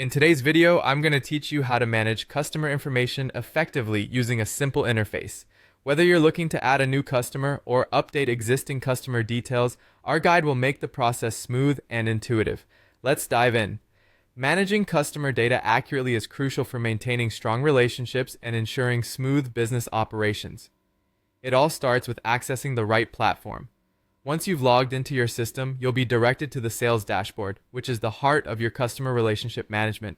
In today's video, I'm going to teach you how to manage customer information effectively using a simple interface. Whether you're looking to add a new customer or update existing customer details, our guide will make the process smooth and intuitive. Let's dive in. Managing customer data accurately is crucial for maintaining strong relationships and ensuring smooth business operations. It all starts with accessing the right platform. Once you've logged into your system, you'll be directed to the sales dashboard, which is the heart of your customer relationship management.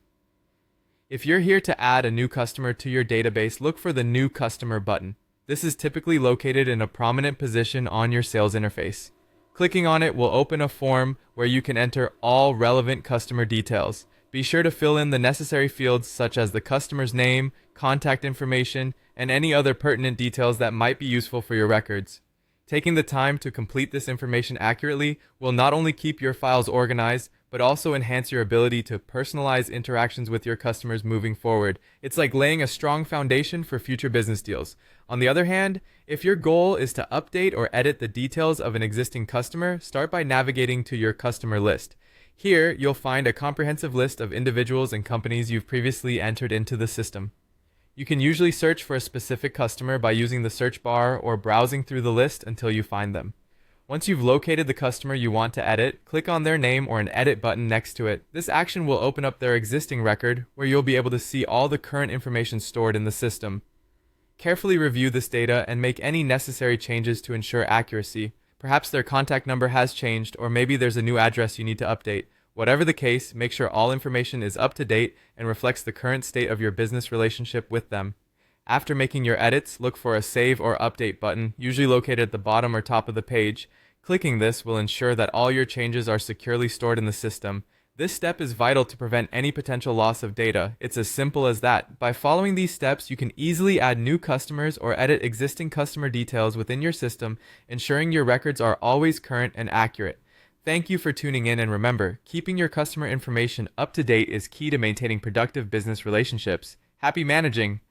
If you're here to add a new customer to your database, look for the New Customer button. This is typically located in a prominent position on your sales interface. Clicking on it will open a form where you can enter all relevant customer details. Be sure to fill in the necessary fields such as the customer's name, contact information, and any other pertinent details that might be useful for your records. Taking the time to complete this information accurately will not only keep your files organized, but also enhance your ability to personalize interactions with your customers moving forward. It's like laying a strong foundation for future business deals. On the other hand, if your goal is to update or edit the details of an existing customer, start by navigating to your customer list. Here, you'll find a comprehensive list of individuals and companies you've previously entered into the system. You can usually search for a specific customer by using the search bar or browsing through the list until you find them. Once you've located the customer you want to edit, click on their name or an edit button next to it. This action will open up their existing record, where you'll be able to see all the current information stored in the system. Carefully review this data and make any necessary changes to ensure accuracy. Perhaps their contact number has changed, or maybe there's a new address you need to update. Whatever the case, make sure all information is up to date and reflects the current state of your business relationship with them. After making your edits, look for a Save or Update button, usually located at the bottom or top of the page. Clicking this will ensure that all your changes are securely stored in the system. This step is vital to prevent any potential loss of data. It's as simple as that. By following these steps, you can easily add new customers or edit existing customer details within your system, ensuring your records are always current and accurate. Thank you for tuning in, and remember, keeping your customer information up to date is key to maintaining productive business relationships. Happy managing!